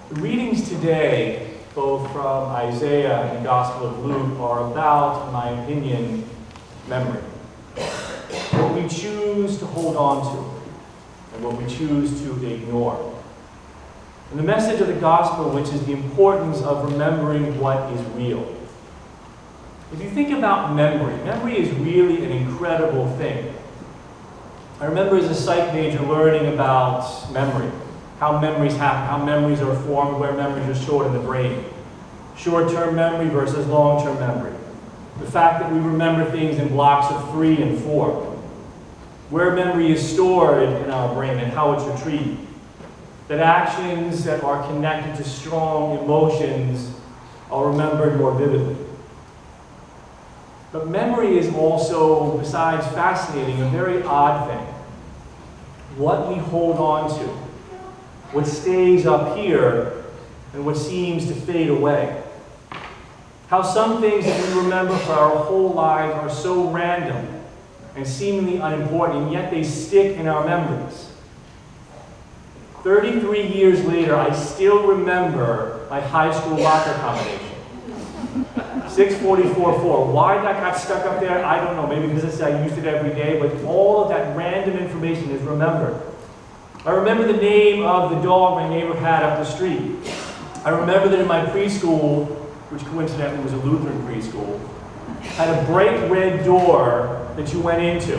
The readings today, both from Isaiah and the Gospel of Luke, are about, in my opinion, memory. What we choose to hold on to and what we choose to ignore. And the message of the Gospel, which is the importance of remembering what is real. If you think about memory, memory is really an incredible thing. I remember as a psych major learning about memory, how memories happen, how memories are formed, where memories are stored in the brain. Short-term memory versus long-term memory. The fact that we remember things in blocks of 3 and 4. Where memory is stored in our brain and how it's retrieved. That actions that are connected to strong emotions are remembered more vividly. But memory is also, besides fascinating, a very odd thing. What we hold on to, what stays up here, and what seems to fade away. How some things that we remember for our whole lives are so random and seemingly unimportant, and yet they stick in our memories. 33 years later, I still remember my high school locker combination. 644-4. Why that got stuck up there, I don't know. Maybe because I used it every day, but all of that random information is remembered. I remember the name of the dog my neighbor had up the street. I remember that in my preschool, which coincidentally was a Lutheran preschool, had a bright red door that you went into.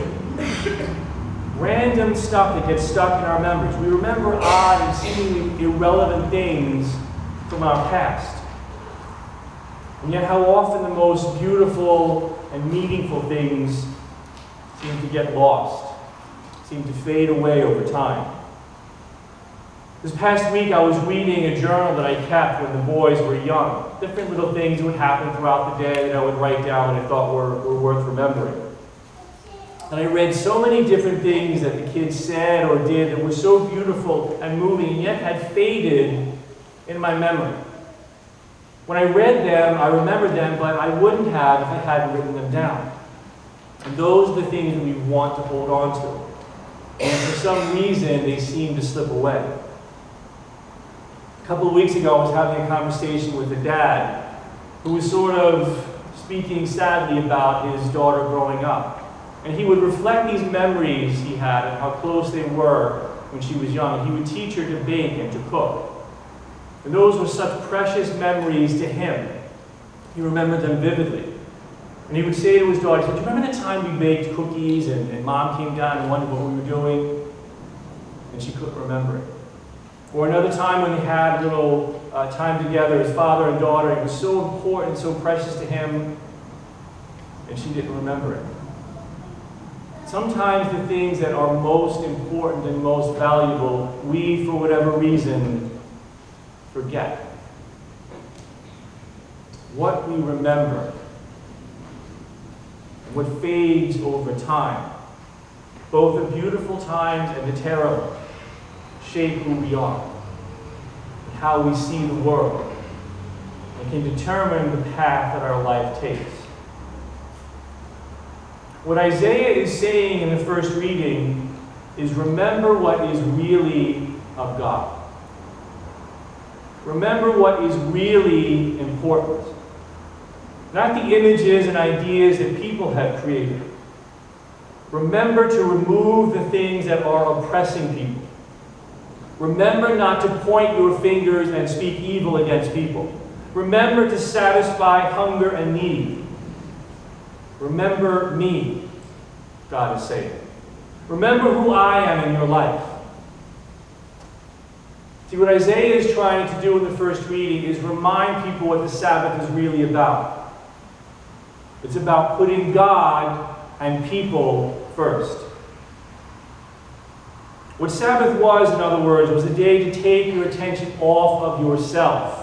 Random stuff that gets stuck in our memories. We remember odd and seemingly irrelevant things from our past. And yet how often the most beautiful and meaningful things seem to get lost, seem to fade away over time. This past week I was reading a journal that I kept when the boys were young. Different little things would happen throughout the day that I would write down that I thought were worth remembering. And I read so many different things that the kids said or did that were so beautiful and moving and yet had faded in my memory. When I read them, I remembered them, but I wouldn't have if I hadn't written them down. And those are the things that we want to hold on to. And for some reason, they seem to slip away. A couple of weeks ago, I was having a conversation with a dad who was sort of speaking sadly about his daughter growing up. And he would reflect these memories he had and how close they were when she was young. And he would teach her to bake and to cook. And those were such precious memories to him. He remembered them vividly. And he would say to his daughter, he said, "Do you remember the time we baked cookies and Mom came down and wondered what we were doing?" And she couldn't remember it. Or another time when they had a little time together as father and daughter. It was so important, so precious to him, and she didn't remember it. Sometimes the things that are most important and most valuable, we, for whatever reason, forget. What we remember, and what fades over time, both the beautiful times and the terrible, shape who we are, and how we see the world, and can determine the path that our life takes. What Isaiah is saying in the first reading is remember what is really of God. Remember what is really important. Not the images and ideas that people have created. Remember to remove the things that are oppressing people. Remember not to point your fingers and speak evil against people. Remember to satisfy hunger and need. Remember me, God is saying. Remember who I am in your life. See, what Isaiah is trying to do in the first reading is remind people what the Sabbath is really about. It's about putting God and people first. What Sabbath was, in other words, was a day to take your attention off of yourself,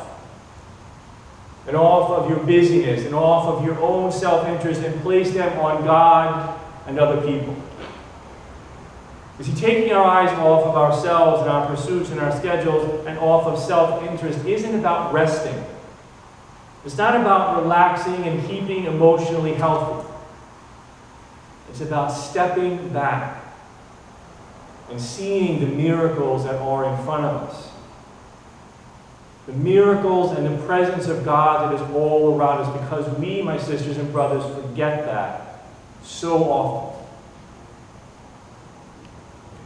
and off of your busyness, and off of your own self-interest, and place them on God and other people. You see, taking our eyes off of ourselves and our pursuits and our schedules and off of self-interest isn't about resting. It's not about relaxing and keeping emotionally healthy. It's about stepping back and seeing the miracles that are in front of us. The miracles and the presence of God that is all around us, because we, my sisters and brothers, forget that so often.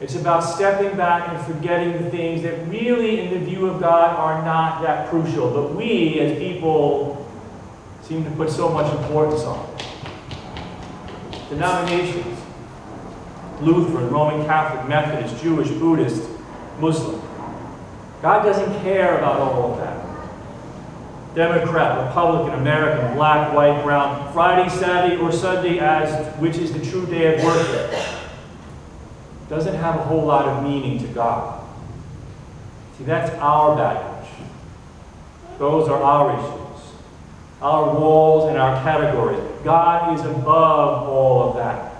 It's about stepping back and forgetting the things that really, in the view of God, are not that crucial. But we, as people, seem to put so much importance on it. Denominations: Lutheran, Roman Catholic, Methodist, Jewish, Buddhist, Muslim. God doesn't care about all of that. Democrat, Republican, American, black, white, brown, Friday, Saturday, or Sunday as which is the true day of worship, doesn't have a whole lot of meaning to God. See, that's our baggage. Those are our issues, our walls and our categories. God is above all of that.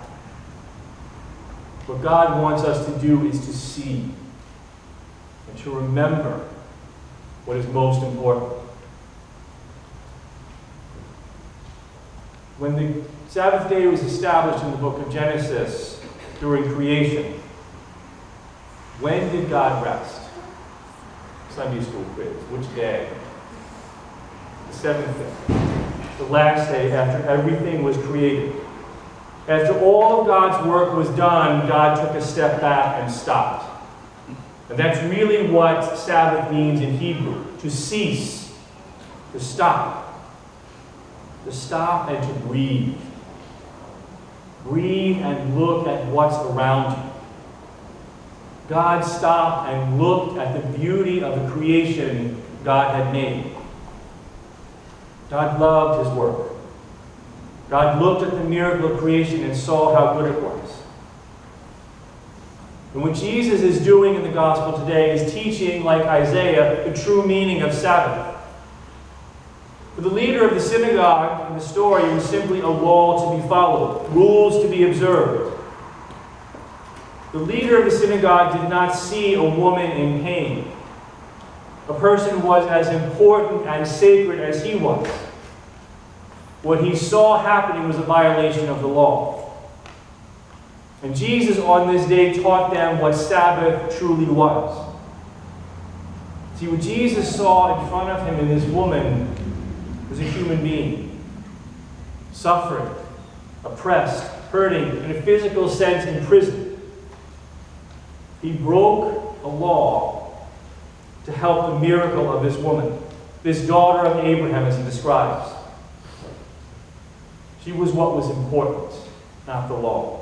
What God wants us to do is to see and to remember what is most important. When the Sabbath day was established in the book of Genesis during creation, when did God rest? Sunday school quiz. Which day? The seventh day. The last day after everything was created. After all of God's work was done, God took a step back and stopped. And that's really what Sabbath means in Hebrew: to cease, to stop. To stop and to breathe. Breathe and look at what's around you. God stopped and looked at the beauty of the creation God had made. God loved his work. God looked at the miracle of creation and saw how good it was. And what Jesus is doing in the gospel today is teaching, like Isaiah, the true meaning of Sabbath. For the leader of the synagogue in the story, it was simply a law to be followed, rules to be observed. The leader of the synagogue did not see a woman in pain. A person was as important and sacred as he was. What he saw happening was a violation of the law. And Jesus on this day taught them what Sabbath truly was. See, what Jesus saw in front of him in this woman was a human being, suffering, oppressed, hurting, in a physical sense imprisoned. He broke a law to help the miracle of this woman, this daughter of Abraham, as he describes. She was what was important, not the law.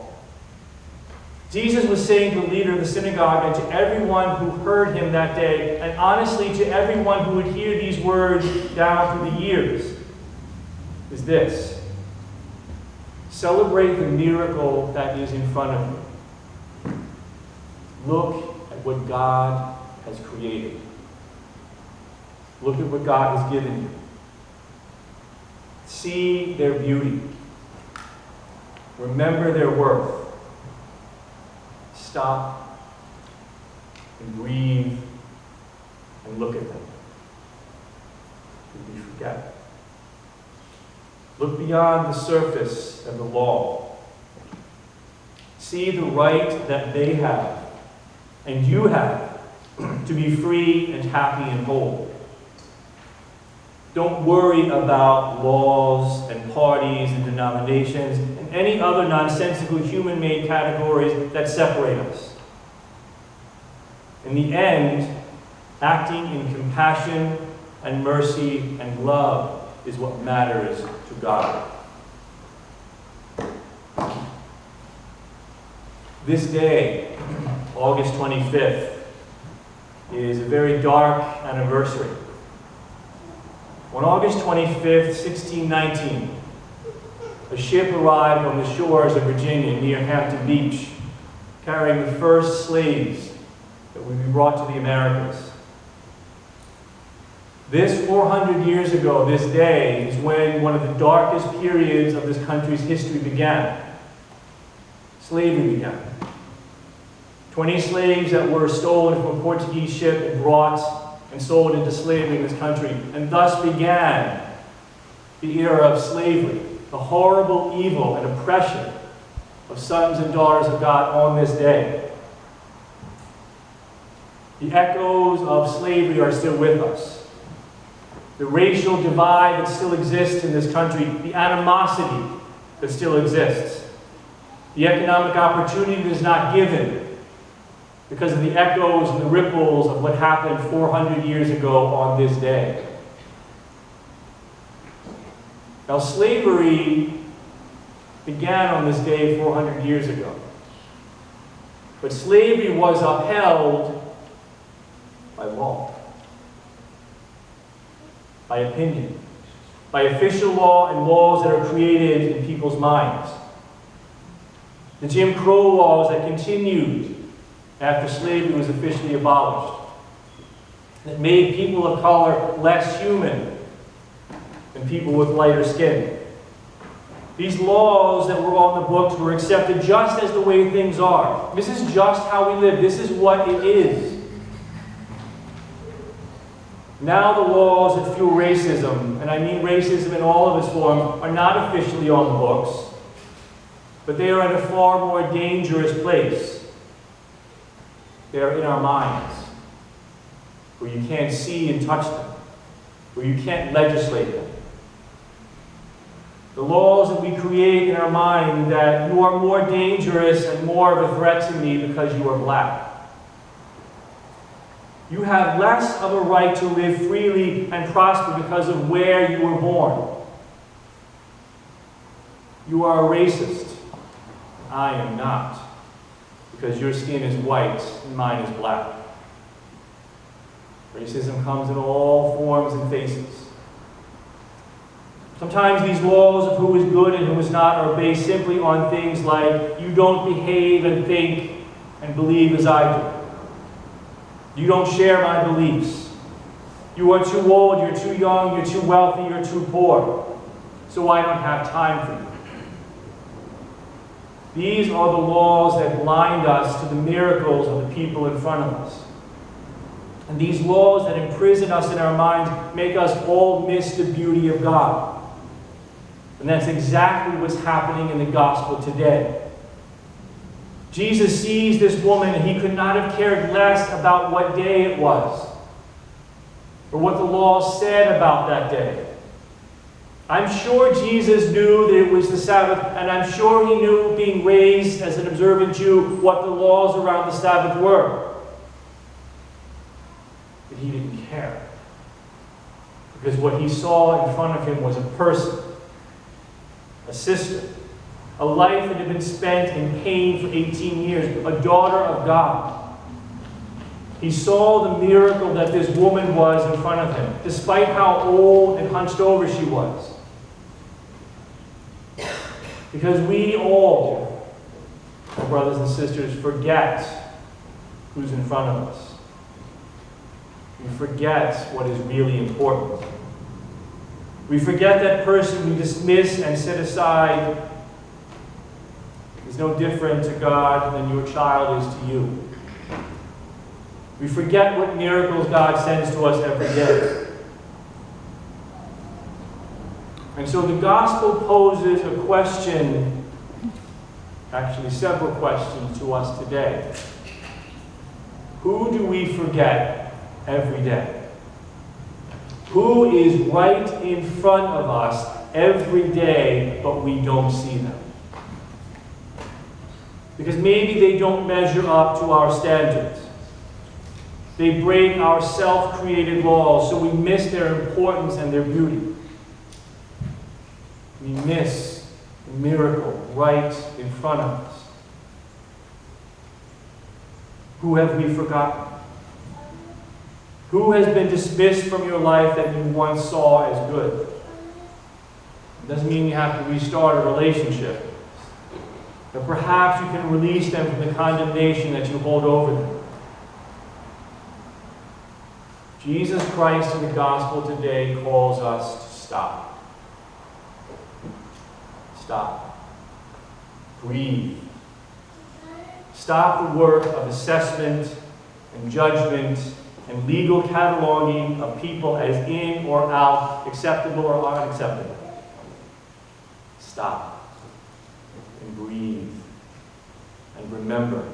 Jesus was saying to the leader of the synagogue and to everyone who heard him that day, and honestly to everyone who would hear these words down through the years, is this: celebrate the miracle that is in front of you. Look at what God has created. Look at what God has given you. See their beauty. Remember their worth. Stop and breathe and look at them. Did we forget? Look beyond the surface of the law. See the right that they have and you have to be free and happy and whole. Don't worry about laws and parties and denominations and any other nonsensical human-made categories that separate us. In the end, acting in compassion and mercy and love is what matters to God. This day, August 25th, is a very dark anniversary. On August 25th, 1619, a ship arrived on the shores of Virginia near Hampton Beach, carrying the first slaves that would be brought to the Americas. This 400 years ago, this day, is when one of the darkest periods of this country's history began. Slavery began. 20 slaves that were stolen from a Portuguese ship and brought and sold into slavery in this country. And thus began the era of slavery, the horrible evil and oppression of sons and daughters of God on this day. The echoes of slavery are still with us. the racial divide that still exists in this country, the animosity that still exists, the economic opportunity that is not given because of the echoes and the ripples of what happened 400 years ago on this day. Now, slavery began on this day 400 years ago. But slavery was upheld by law, by opinion, by official law and laws that are created in people's minds. The Jim Crow laws that continued after slavery was officially abolished, that made people of color less human than people with lighter skin. These laws that were on the books were accepted just as the way things are. This is just how we live. This is what it is. Now the laws that fuel racism, and I mean racism in all of its forms, are not officially on the books, but they are in a far more dangerous place. They are in our minds, where you can't see and touch them, where you can't legislate them. The laws that we create in our mind that you are more dangerous and more of a threat to me because you are black. You have less of a right to live freely and prosper because of where you were born. You are a racist. I am not, because your skin is white and mine is black. Racism comes in all forms and faces. Sometimes these laws of who is good and who is not are based simply on things like, you don't behave and think and believe as I do. You don't share my beliefs. You are too old, you're too young, you're too wealthy, you're too poor. So I don't have time for you. These are the laws that blind us to the miracles of the people in front of us. And these laws that imprison us in our minds make us all miss the beauty of God. And that's exactly what's happening in the gospel today. Jesus sees this woman, and he could not have cared less about what day it was, or what the law said about that day. I'm sure Jesus knew that it was the Sabbath, and I'm sure he knew, being raised as an observant Jew, what the laws around the Sabbath were. But he didn't care, because what he saw in front of him was a person, a sister, a life that had been spent in pain for 18 years, a daughter of God. He saw the miracle that this woman was in front of him, despite how old and hunched over she was. Because we all, my brothers and sisters, forget who's in front of us. We forget what is really important. We forget that person we dismiss and set aside is no different to God than your child is to you. We forget what miracles God sends to us every day. And so the gospel poses a question, actually several questions to us today. Who do we forget every day? Who is right in front of us every day, but we don't see them? Because maybe they don't measure up to our standards. They break our self-created laws, so we miss their importance and their beauty. We miss the miracle right in front of us. Who have we forgotten? Who has been dismissed from your life that you once saw as good? It doesn't mean you have to restart a relationship. But perhaps you can release them from the condemnation that you hold over them. Jesus Christ in the gospel today calls us to stop. Stop. Breathe. Stop the work of assessment and judgment and legal cataloging of people as in or out, acceptable or unacceptable. Stop and breathe and remember.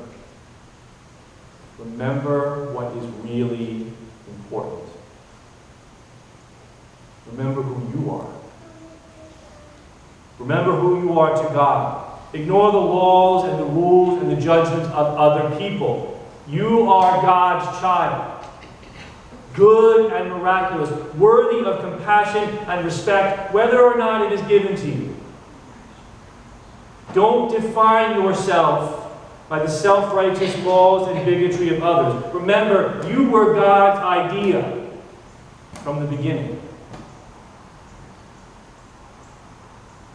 Remember what is really important. remember who you are. Remember who you are to God. Ignore the laws and the rules and the judgments of other people. You are God's child. Good and miraculous, worthy of compassion and respect, whether or not it is given to you. Don't define yourself by the self-righteous laws and bigotry of others. Remember, you were God's idea from the beginning.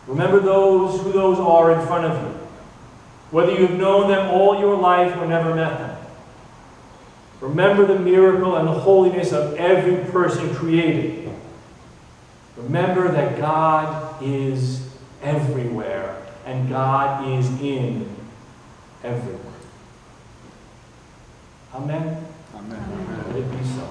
Remember who those are in front of you, whether you've known them all your life or never met them. Remember the miracle and the holiness of every person created. Remember that God is everywhere and God is in everywhere. Amen? Amen. Let it be so.